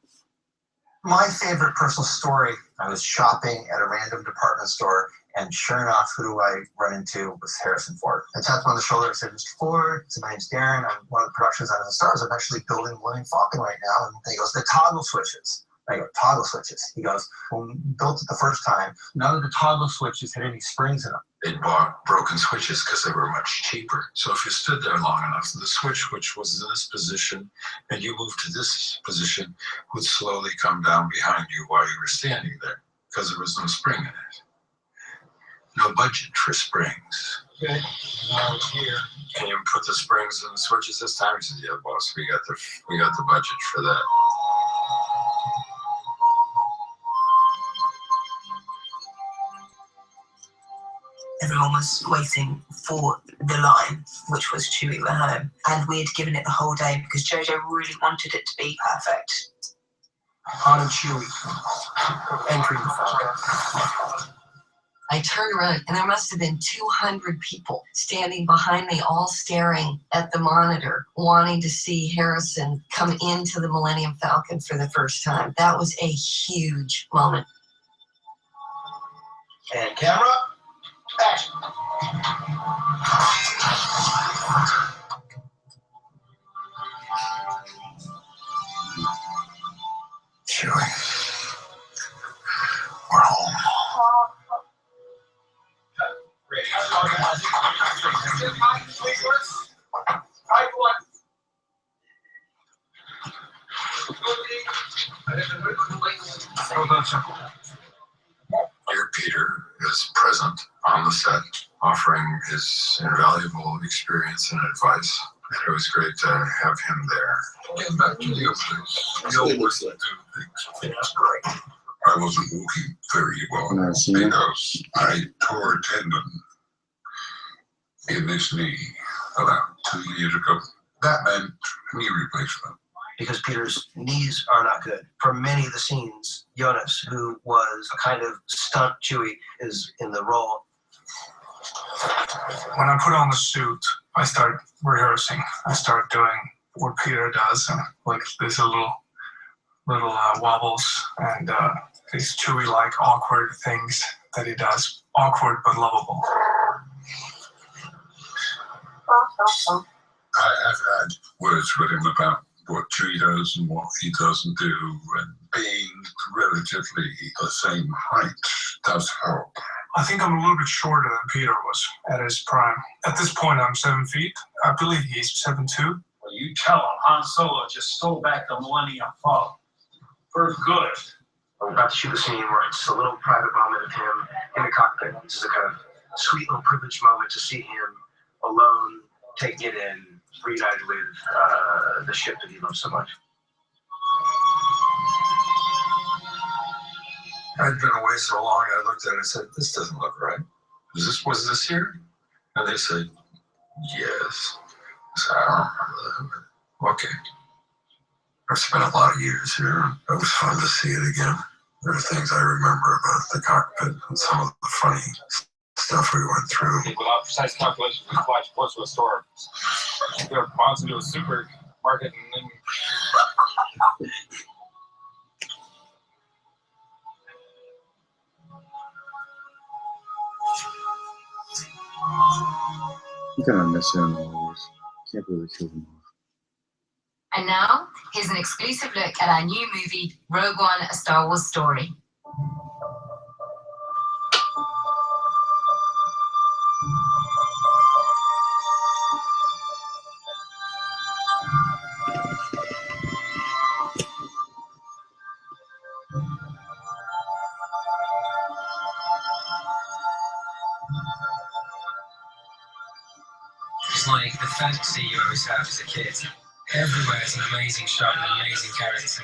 My favorite personal story, I was shopping at a random department store, and sure enough, who do I run into was Harrison Ford. I tapped him on the shoulder and said, Mr. Ford, so my name's Darren, I'm one of the production designers of Star Wars. I'm actually building Millennium Falcon right now. And he goes, the toggle switches. I go, toggle switches. He goes, when we built it the first time, none of the toggle switches had any springs in them. They bought broken switches because they were much cheaper. So if you stood there long enough, the switch, which was in this position, and you moved to this position, would slowly come down behind you while you were standing there because there was no spring in it. No budget for springs. Okay, now here. Can you put the springs in the switches this time? He said, yeah, boss, we got the budget for that. Everyone was waiting for the line, which was Chewie, we're home. And we had given it the whole day because JoJo really wanted it to be perfect. Han and Chewie entering the Falcon. I turned around and there must have been 200 people standing behind me, all staring at the monitor, wanting to see Harrison come into the Millennium Falcon for the first time. That was a huge moment. And camera, action. Chewie, we're home. Dear Peter is present on the set, offering his invaluable experience and advice. And it was great to have him there. Get back to you, please. You always do things. That's great. I wasn't walking very well because I tore a tendon in this knee about 2 years ago. That meant knee replacement. Because Peter's knees are not good. For many of the scenes, Jonas, who was a kind of stunt Chewie, is in the role. When I put on the suit, I start rehearsing. I start doing what Peter does, and like these little wobbles and these Chewie-like awkward things that he does. Awkward but lovable. I have had words with him about what Chewie does and what he doesn't do, and being relatively the same height does help. I think I'm a little bit shorter than Peter was at his prime. At this point, I'm 7 feet. I believe he's 7'2". Well, you tell him Han Solo just stole back the Millennium Falcon. For good. I'm about to shoot the scene where it's a little private moment of him in the cockpit. This is a kind of sweet little privileged moment to see him alone, taking it in, reunited with the ship that he loves so much. I'd been away so long, I looked at it and said, this doesn't look right. Was this here? And they said, yes. I said, I don't remember that. Okay. I've spent a lot of years here. It was fun to see it again. There are things I remember about the cockpit and some of the funny stuff we went through. Without precise calculations, we flash close to a store. We were bounce into a supermarket and then... I'm kind of miss him always. Can't really kill him off. And now, here's an exclusive look at our new movie, Rogue One, A Star Wars Story. It's like the fantasy you always have as a kid. Everywhere is an amazing shot and an amazing character.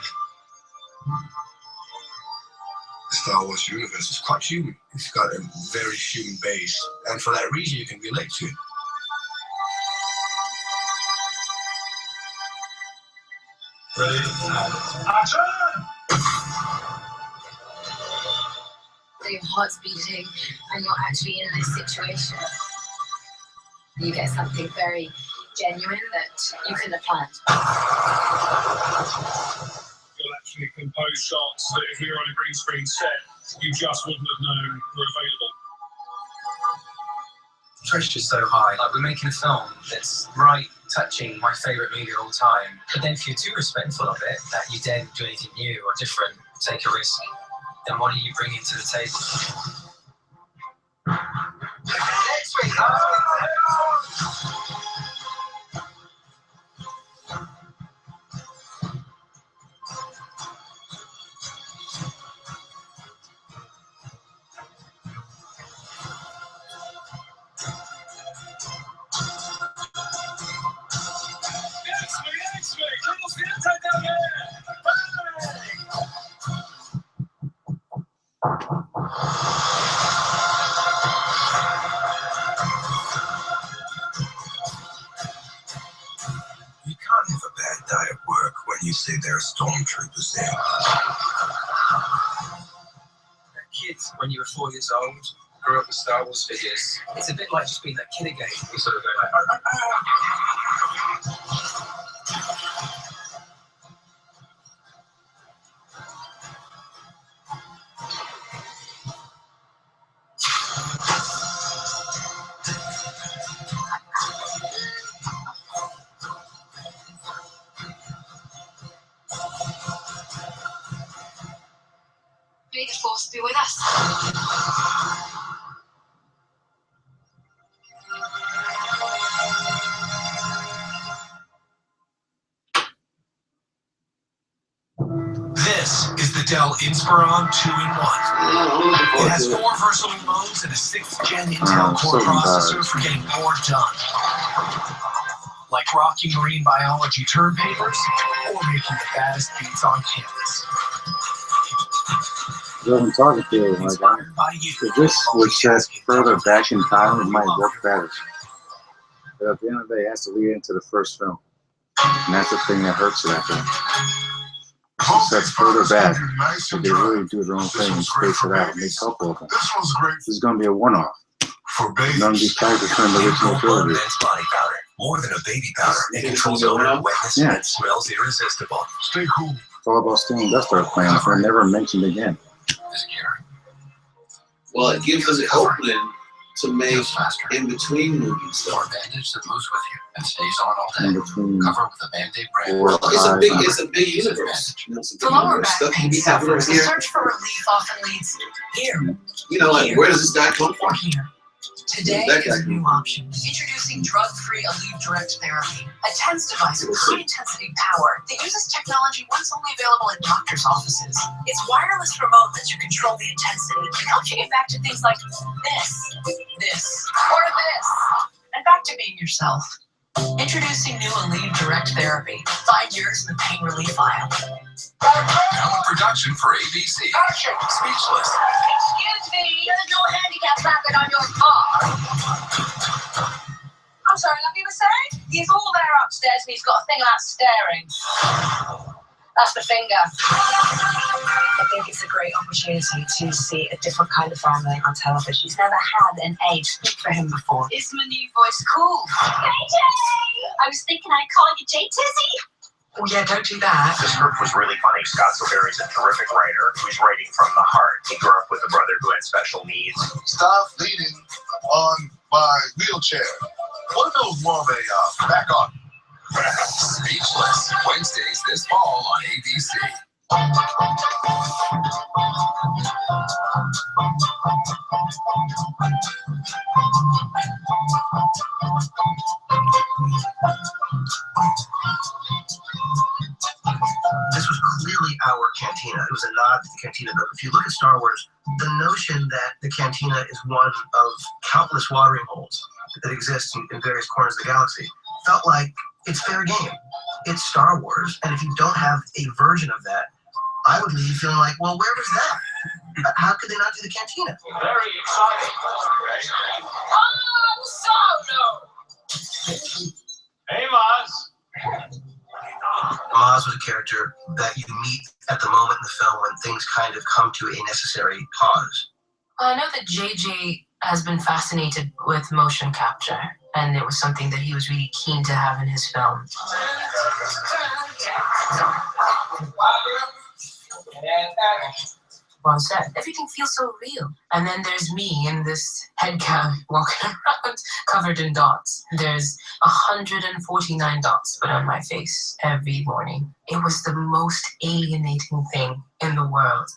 The Star Wars universe is quite human. It's got a very human base, and for that reason you can relate to it. Ready? Action! So your heart's beating and you're actually in this situation. You get something very genuine that you couldn't have planned. You'll actually compose shots that if we were on a green screen set, you just wouldn't have known were available. The pressure's so high. Like, we're making a film that's right, touching my favourite movie of all time. But then if you're too respectful of it, that you dare do anything new or different, take a risk, then what are you bringing to the table? Next week, You can't have a bad day at work when you see there are stormtroopers there. Kids, when you were 4 years old, grew up with Star Wars figures. It's a bit like just being that kid again. You sort of go like, ah, ah, ah. May the force be with us. This is the Dell Inspiron 2-in-1. It has 4 versatile modes and a 6th-gen Intel Core processor for getting more done. Like rocking marine biology term papers or making the baddest beats on campus. I'm talking to you, like, if this was set further back in time, it might work better. But at the end of the day, it has to lead into the first film. And that's the thing that hurts it after. If it's set further back, if they really do their own thing and space it out, make a couple of them. This is going to be a one-off. None of these characters from the original trilogy. More than a baby powder, it controls odor, wetness, and it smells irresistible. Stay cool. It's all about stealing Death Star plans. They're never mentioned again. Well, it gives us an opening to make in between movies. Or a bandage that moves with you and stays on all day. In between. Cover with a Band-Aid brand. Well, it's a big universe. The lower back Stuff pain can be happening suffers. The here. search for relief often leads here. You know, like, where does this guy come from? Here. Today That guy is a new option. Introducing drug-free Aleve Direct Therapy, a TENS device with high-intensity power that uses technology once only available in doctors' offices. Its wireless remote lets you control the intensity and helps you get back to things like this, or this, and back to being yourself. Introducing new Aleve Direct Therapy. 5 years in the pain relief aisle. Now in production for ABC. Action! Speechless. Excuse me, there's no handicap bracket on your car. I'm sorry, love, you were saying? He's all there upstairs and he's got a thing about staring. That's the finger. I think it's a great opportunity to see a different kind of family on television. He's never had an age speak for him before. Is my new voice cool? JJ! I was thinking I'd call you J-Tizzy. Oh yeah, don't do that. The script was really funny. Scott Silveri's a terrific writer who's writing from the heart. He grew up with a brother who had special needs. Stop leaning on my wheelchair. What if it was more of a back on? Speechless. Wednesdays this fall on ABC. This was clearly our Cantina. It was a nod to the Cantina, but if you look at Star Wars, the notion that the Cantina is one of countless watering holes that exist in various corners of the galaxy felt like it's fair game. It's Star Wars, and if you don't have a version of that, I would leave feeling like, well, where was that? How could they not do the Cantina? Very exciting. Solo! Hey, Maz. Maz was a character that you meet at the moment in the film when things kind of come to a necessary pause. I know that JJ has been fascinated with motion capture, and it was something that he was really keen to have in his film. On set, everything feels so real. And then there's me in this headcam walking around covered in dots. There's 149 dots put on my face every morning. It was the most alienating thing in the world.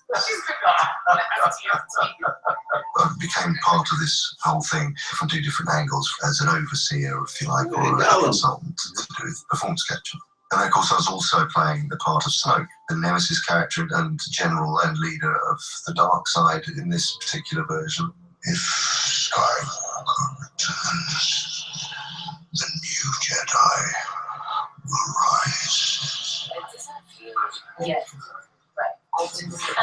I became part of this whole thing from 2 different angles, as an overseer, if you like, or a consultant to do with performance capture. And of course, I was also playing the part of Snoke, the Nemesis character and general and leader of the dark side in this particular version. If Skywalker returns, the new Jedi will rise. Yeah.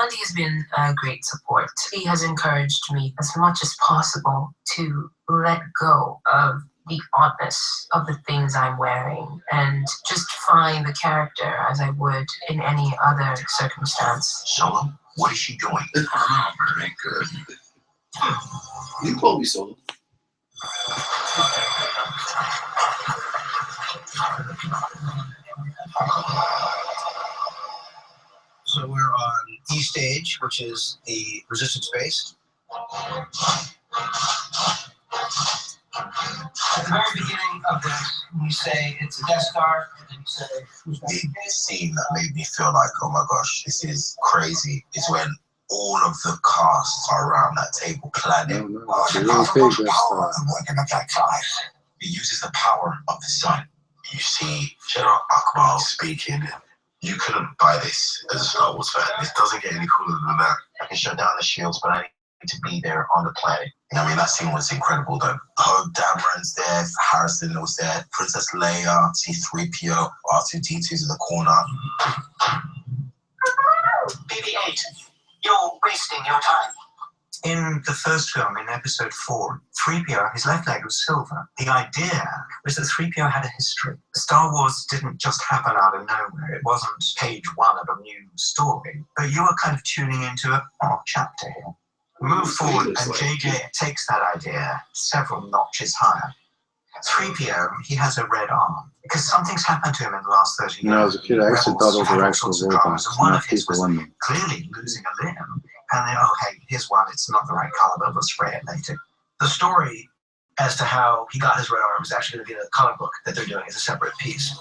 Andy has been a great support. He has encouraged me as much as possible to let go of the oddness of the things I'm wearing and just find the character as I would in any other circumstance. Solo, what is she doing? Oh, very good. You call me Solo. So we're on E stage, which is the resistance base. At the very beginning of this, you say it's a Death Star, and then you say, The scene that made me feel like, oh my gosh, this is crazy, is when all of the cast are around that table planning. It's a really big Death Star. Working at that time. It uses the power of the sun. You see General Akbar speaking. You couldn't buy this as a Star Wars fan. It doesn't get any cooler than that. I can shut down the shields, but I need to be there on the planet. I mean, that scene was incredible though. Poe Dameron's there, Harrison was there, Princess Leia, C-3PO, R2-D2's in the corner. BB-8, you're wasting your time. In the first film, in episode 4, 3PO, his left leg was silver. The idea was that 3PO had a history. Star Wars didn't just happen out of nowhere. It wasn't page 1 of a new story. But you were kind of tuning into a chapter here. Move forward, and JJ takes that idea several notches higher. 3PO, he has a red arm because something's happened to him in the last 30 years. You know, as a kid, I used to thought those were actual robots, not people in them. Clearly losing a limb. And then, okay, here's one, it's not the right color, but we'll spray it later. The story as to how he got his red arm is actually going to be in a comic book that they're doing as a separate piece.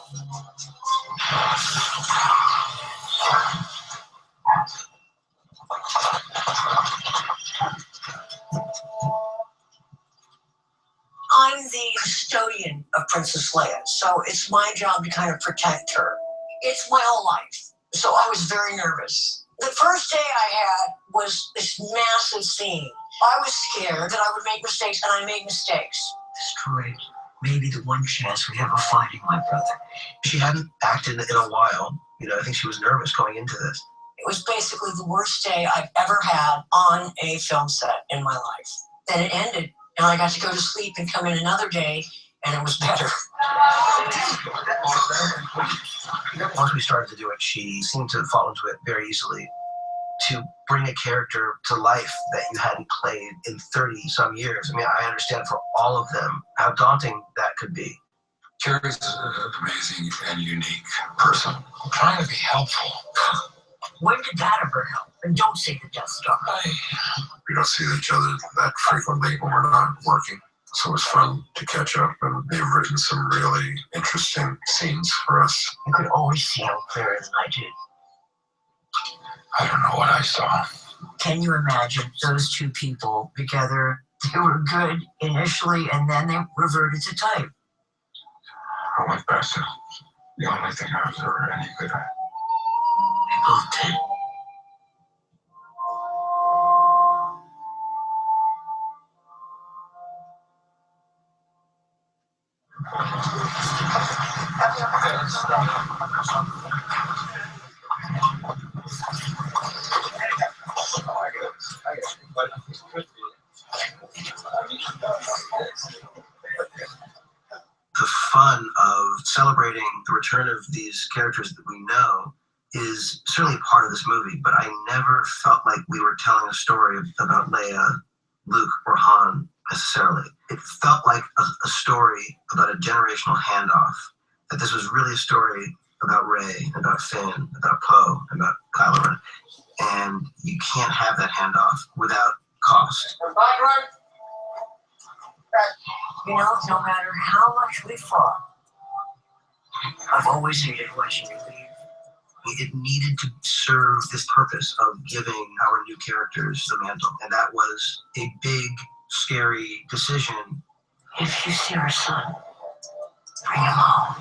I'm the custodian of Princess Leia, so it's my job to kind of protect her. It's my whole life, so I was very nervous. The first day I had was this massive scene. I was scared that I would make mistakes, and I made mistakes. This droid may be the one chance we have of finding my brother. She hadn't acted in a while. You know, I think she was nervous going into this. It was basically the worst day I've ever had on a film set in my life. Then it ended, and I got to go to sleep and come in another day, and it was better. Once we started to do it, she seemed to fall into it very easily. To bring a character to life that you hadn't played in 30-some years. I mean, I understand for all of them how daunting that could be. Jerry's an amazing and unique person. I'm trying to be helpful. When did that ever help? And don't say the Death Star. We don't see each other that frequently when we're not working. So it's fun to catch up, and they've written some really interesting scenes for us. You could always see how clearer than I did. I don't know what I saw. Can you imagine those two people together? They were good initially, and then they reverted to type. I went back to the only thing I was ever any good at. They both did. The fun of celebrating the return of these characters that we know is certainly part of this movie, but I never felt like we were telling a story about Leia, Luke, or Han necessarily. It felt like a story about a generational handoff, that this was really a story about Rey, about Finn, about Poe, about Kylo Ren. And you can't have that handoff without cost. You know, no matter how much we fought, I've always hated watching you leave. It needed to serve this purpose of giving our new characters the mantle. And that was a big, scary decision. If you see our son, bring him home.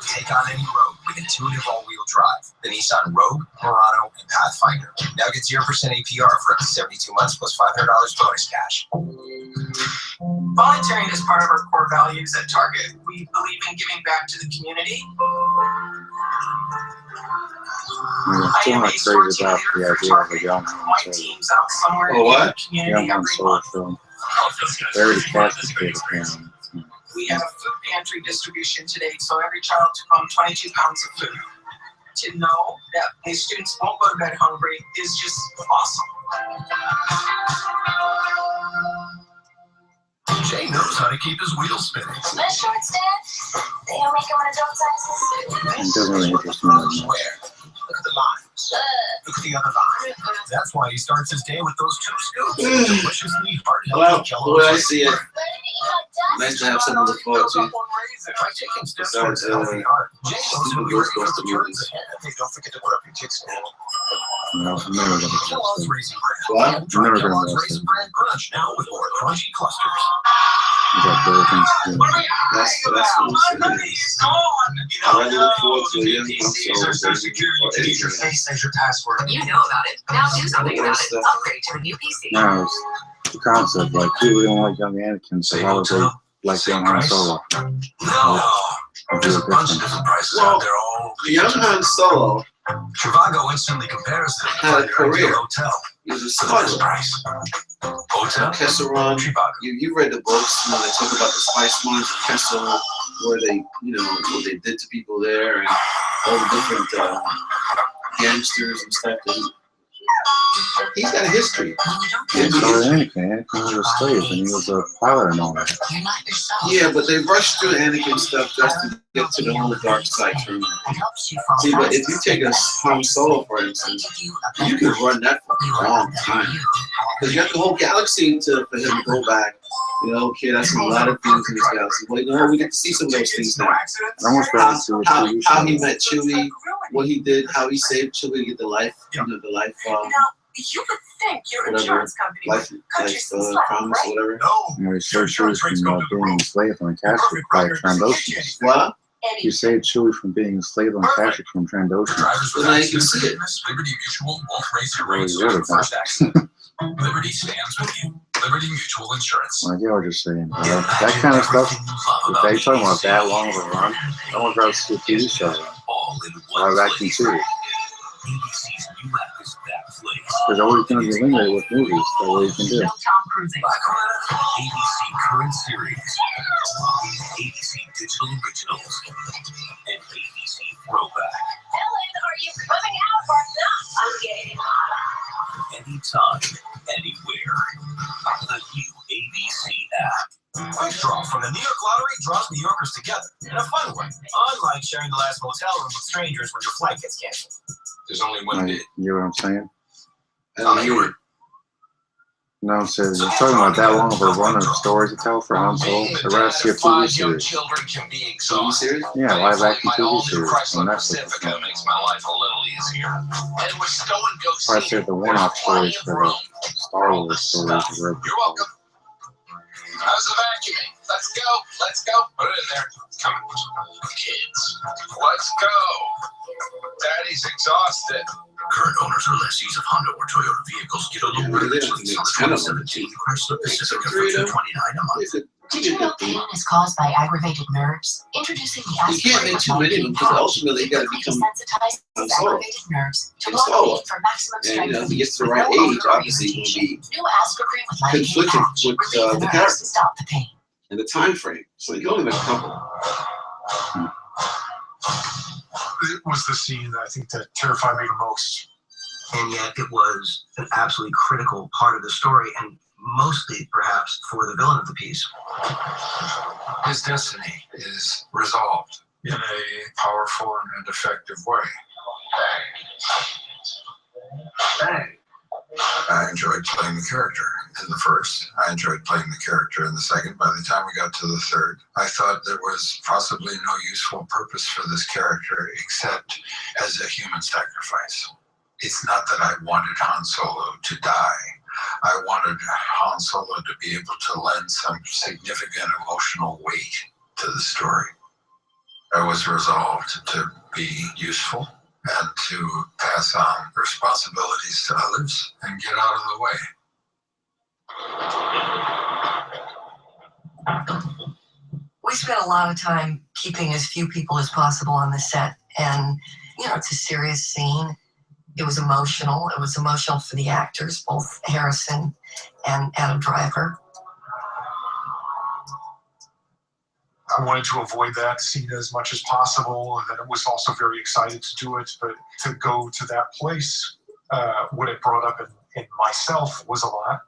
Take on any road with intuitive all-wheel drive. The Nissan Rogue, Murano, and Pathfinder. Now get 0% APR for up to 72 months plus $500 bonus cash. Volunteering is part of our core values at Target. We believe in giving back to the community. I'm still not crazy about the idea of a young Han Teams out somewhere in the community young Han Solo film. They already cast the kid again. We have food pantry distribution today, so every child took home 22 pounds of food. to know that his students won't go to bed hungry is just awesome. Jay knows how to keep his wheels spinning. My shorts, Dad. They don't make them in adult sizes. It doesn't really interest me that much. Where? Look at the lines. Look at the other line. That's why he starts his day with those 2 scoops. Deliciously hard Well, the way I see it, nice to have something to look forward to. By taking steps Besides, towards a healthy heart, Jay knows he'll be ready for the turns movies. ahead. Hey, don't forget to put up your kids' school. No, I'm never gonna watch Kellogg's that. Raisin Bran. What? Try Never gonna Kellogg's watch Raisin that. Bran Crunch now with more crunchy clusters. I got better things to do. That's what I'm saying. I really look forward to it. As your password. You know about it. Now do something about it. Upgrade to a new PC. No, it's the concept. Like, people don't like young Anakin, so why would they like young Han Solo? No. There's a bunch of Different. different prices Well, out there. All Young Han Solo Trivago instantly compares them to had a find your ideal career. hotel He was a for the best smuggler. price. Hotel Kessel Run. Trivago. You read the books when they talk about the spice mines of Kessel, where they, what they did to people there, and all the different gangsters and stuff. He's got a history. So Anakin was a slave and he was a pilot and all that. You're not yourself. Yeah, but they rushed through Anakin stuff just to get to the whole dark side for him. It helps you fall See, but if faster. you take a Han Solo, for instance, you can run that for a long time. Because you got the whole galaxy for him to go back. Okay, that's a lot of things in this galaxy. But we get to see some of those things now. I almost rather see what How TV he show. met Chewie, what he did, how he saved Chewie to get the life, the life, You would think your whatever, insurance company would life cut you some slack, promise, right? whatever. You know, he saved Chewie from being enslaved on Kashyyyk by Trandoshans. What? He saved Chewie from being enslaved on Kashyyyk from Trandoshans. Drivers Well, with now you can accident see it. forgiveness, Liberty Mutual won't raise your Really rates good for at the first accident. Liberty stands with you. Liberty Mutual Insurance. Like you were just saying, that kind of stuff, if they talking about that long of a run, I want to go see a TV show. All in one Live action place. series. ABC's new app is that place. There's always going to be limited with movies, that way you can do. Tom Cruising. Black Runner, ABC Current Series, ABC Digital Originals, and ABC Throwback. Ellen, are you coming out or not? I'm getting Anytime, anywhere. The new ABC app. Quick Draw from the New York Lottery draws New Yorkers together in a fun way. Unlike sharing the last motel room with strangers when your flight gets canceled. There's only one bid. You know what I'm saying? I don't hear it. No, I'm saying, you're talking about that long of a run of stories to tell for Han Solo. I'd rather see a TV series. Children can be TV exhausted. series? Yeah, live action My TV all-new series Chrysler on Netflix. Pacifica makes my life a little easier. And we're still in go Probably see. say the one-off stories for the Star Wars stories. You're welcome. How's the vacuuming? Let's go. Let's go. Put it in there. Come on. Kids. Let's go. Daddy's exhausted. Current owners or lessees of Honda or Toyota vehicles get a low rate on the 2017 Chrysler Pacifica for $229 a month. Did you know pain is caused by aggravated nerves? Introducing the You can't make too many of them because ultimately you got to become desensitizes Han Solo. aggravated nerves to Han block Solo. pain for maximum And strength. if he gets to the right age, obviously he will be New Aspergrin with lidocaine conflicted patch with relieves the the nerves character to stop the pain. and the time frame. So you can only make a couple. It was the scene that I think that terrified me the most. And yet it was an absolutely critical part of the story, and mostly perhaps for the villain of the piece. His destiny is resolved in a powerful and effective way. I enjoyed playing the character in the first. I enjoyed playing the character in the second. By the time we got to the third, I thought there was possibly no useful purpose for this character except as a human sacrifice. It's not that I wanted Han Solo to die. I wanted Han Solo to be able to lend some significant emotional weight to the story. I was resolved to be useful and to pass on responsibilities to others and get out of the way. We spent a lot of time keeping as few people as possible on the set, and it's a serious scene. It was emotional. It was emotional for the actors, both Harrison and Adam Driver. I wanted to avoid that scene as much as possible, and then I was also very excited to do it. But to go to that place, what it brought up in myself was a lot.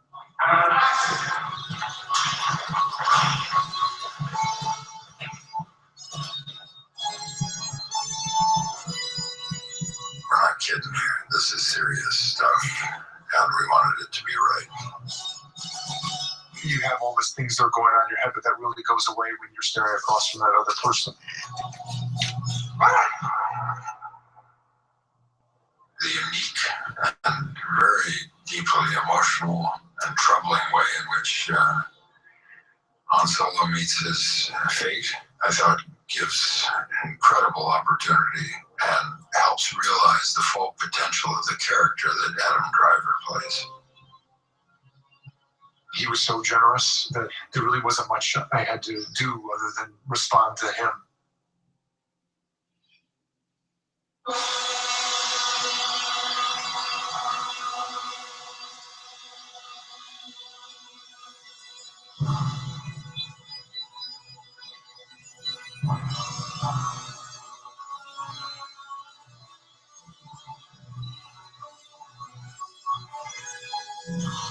We're not kidding here. This is serious stuff, and we wanted it to be right. You have all these things that are going on in your head, but that really goes away when you're staring across from that other person. The unique and very deeply emotional and troubling way in which Han Solo meets his fate, I thought gives incredible opportunity and helps realize the full potential of the character that Adam Driver plays. He was so generous that there really wasn't much I had to do other than respond to him.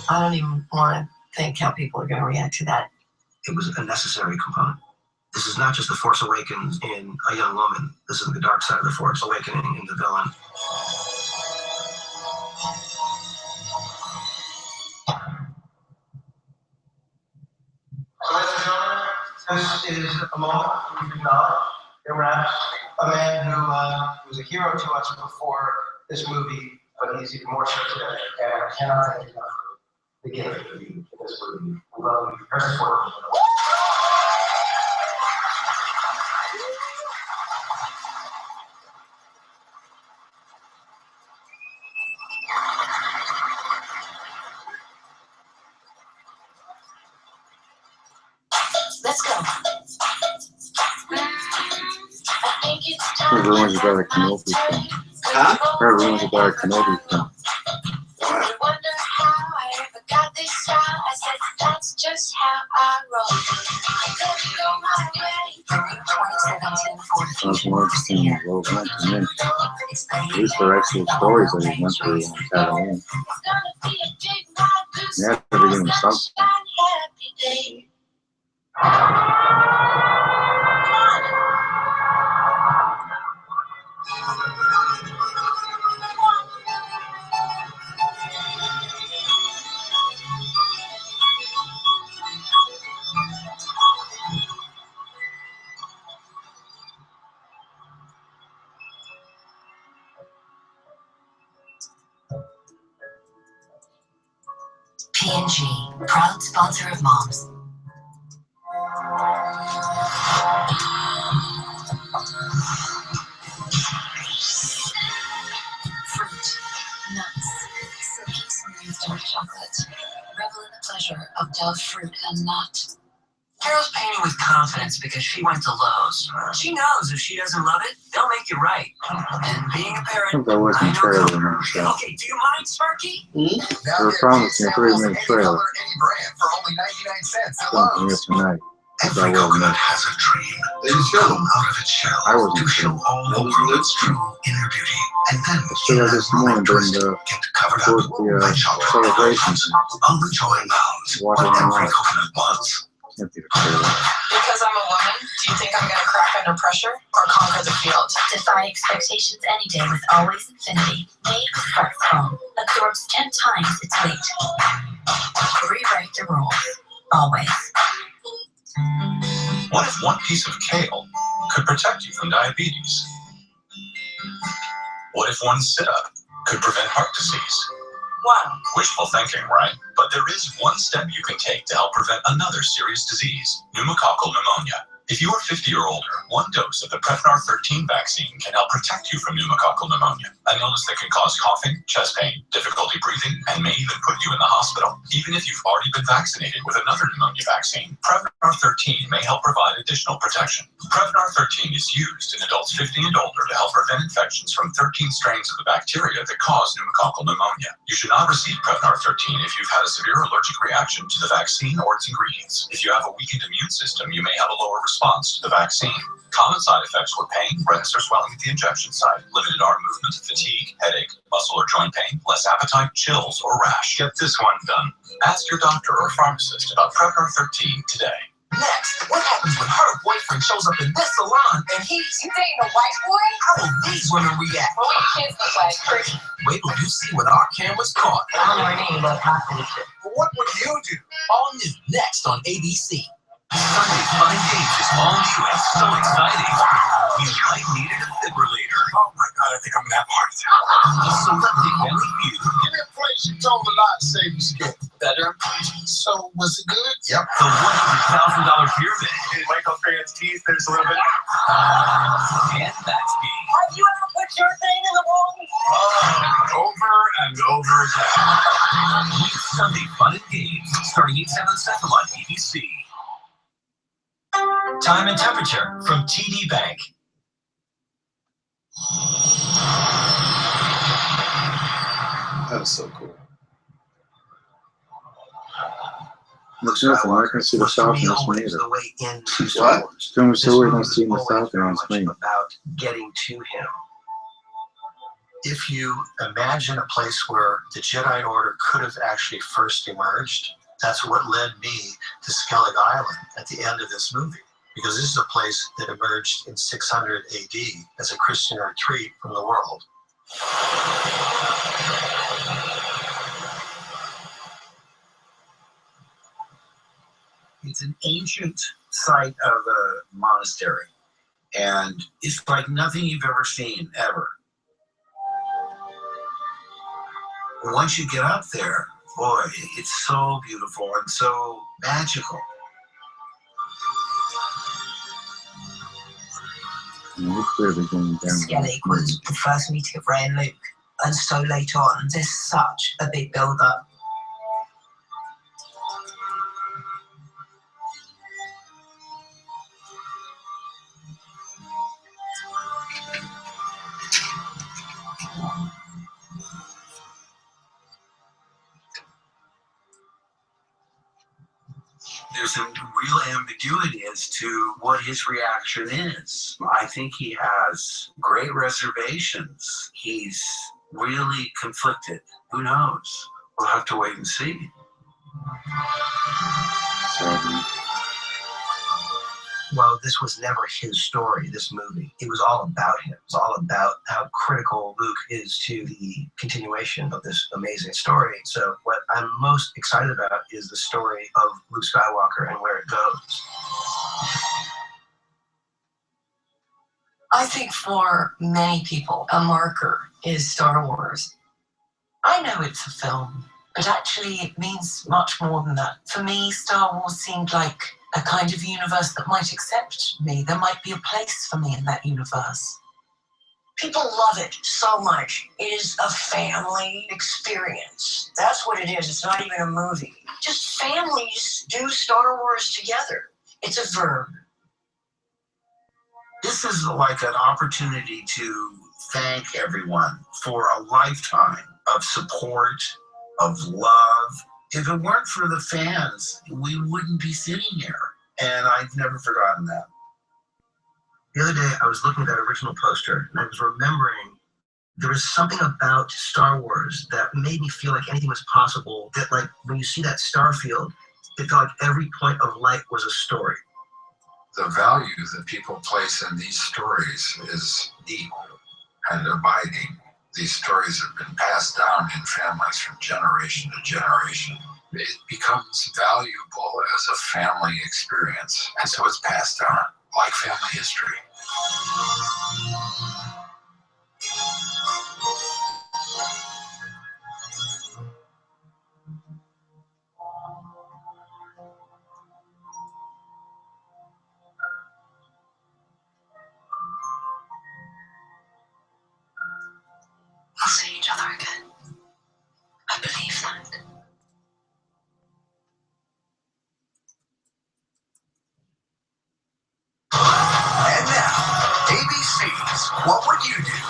I don't even want to think how people are going to react to that. It was a necessary component. This is not just the Force Awakens in a young woman. This is the dark side of the Force Awakening in the villain. So, ladies and gentlemen, this is a moment we acknowledge, perhaps, a man who was a hero to us before this movie, but he's even more so today. And I cannot thank you enough for the gift of you for this movie. We love you. Harrison Ford. Let's go. Everyone's about a Kenobi film. Huh? Everyone's about a Kenobi film. I wonder how I ever got this style. I said that's just how I roll. I couldn't go my way. I was more interested in Rogue One to me. At least the actual stories that he went through on Tatooine. You have to begin with something. P&G, proud sponsor of Moms. Fruit, nuts, silky smooth dark chocolate. Revel in the pleasure of Dove fruit and nut. Carol's painting with confidence because she went to Lowe's. She knows if she doesn't love it, they'll make it right. And being a parent, There wasn't a trailer in that show. okay, do you mind, Sparky? They were promising a 3-minute trailer. Any brand for only 99 cents. Something here tonight. Every coconut has a dream. They just show them. Out of its shell I wasn't to show sure. all the world its true inner beauty. And then Still this morning during the covered towards up the by chocolate celebrations. unrejoying mounds. Watching What them every live. coconut wants. Empty the trailer. Because I'm a woman, do you think I'm going to crack under pressure or conquer the field? Defy expectations any day with Always Infinity. Made with flex foam. Absorbs 10 times its weight. Rewrite the rules. Always. What if one piece of kale could protect you from diabetes? What if one sit-up could prevent heart disease? Wow. Wishful thinking, right? But there is one step you can take to help prevent another serious disease, pneumococcal pneumonia. If you are 50 or older, one dose of the Prevnar 13 vaccine can help protect you from pneumococcal pneumonia, an illness that can cause coughing, chest pain, difficulty breathing, and may even put you in the hospital. Even if you've already been vaccinated with another pneumonia vaccine, Prevnar 13 may help provide additional protection. Prevnar 13 is used in adults 50 and older to help prevent infections from 13 strains of the bacteria that cause pneumococcal pneumonia. You should not receive Prevnar 13 if you've had a severe allergic reaction to the vaccine or its ingredients. If you have a weakened immune system, you may have a lower response response to the vaccine. Common side effects were pain, redness or swelling at the injection site, limited arm movement, fatigue, headache, muscle or joint pain, less appetite, chills, or rash. Get this one done. Ask your doctor or pharmacist about Prevnar 13 today. Next, what happens when her boyfriend shows up in this salon and he's... You dating a white boy? How will these women react? What do your kids look like? Pretty. Wait till you see what our cameras caught. What would you do? All new next on ABC. Sunday Fun and Games is all new and so exciting. You might need a defibrillator. Oh my God, I think I'm gonna have a heart attack. A celebrity family feud. Give me a place you told a lot to save you skin. Better. So, was it good? Yep. The $100,000 pyramid. Did Michael Crane's teeth? There's a little bit. And that's being. Have you ever put your thing in the wrong? Over and over again. New Sunday Fun and Games starting 8/7 Central on ABC. Time and temperature from TD Bank. That was so cool. Looks nothing. I can see the Falcon on screen either. The way into What? Tell me so we're not seeing the Falcon on screen. About getting to him. If you imagine a place where the Jedi Order could have actually first emerged, that's what led me to Skellig Island at the end of this movie. Because this is a place that emerged in 600 AD as a Christian retreat from the world. It's an ancient site of a monastery, and it's like nothing you've ever seen, ever. Once you get up there, boy, it's so beautiful and so magical. Skellig was the first meeting of Rey and Luke, and so later on, there's such a big build-up. There's a real ambiguity as to what his reaction is. I think he has great reservations. He's really conflicted. Who knows? We'll have to wait and see. Well, this was never his story, this movie. It was all about him. It was all about how critical Luke is to the continuation of this amazing story. So what I'm most excited about is the story of Luke Skywalker and where it goes. I think for many people, a marker is Star Wars. I know it's a film, but actually it means much more than that. For me, Star Wars seemed like a kind of universe that might accept me. There might be a place for me in that universe. People love it so much. It is a family experience. That's what it is. It's not even a movie. Just families do Star Wars together. It's a verb. This is like an opportunity to thank everyone for a lifetime of support, of love. If it weren't for the fans, we wouldn't be sitting here. And I've never forgotten that. The other day, I was looking at that original poster, and I was remembering there was something about Star Wars that made me feel like anything was possible. That, like, when you see that star field, it felt like every point of light was a story. The value that people place in these stories is deep and abiding. These stories have been passed down in families from generation to generation. It becomes valuable as a family experience, and so it's passed down like family history. We'll see each other again. I believe that. And now, ABC's What Would You Do?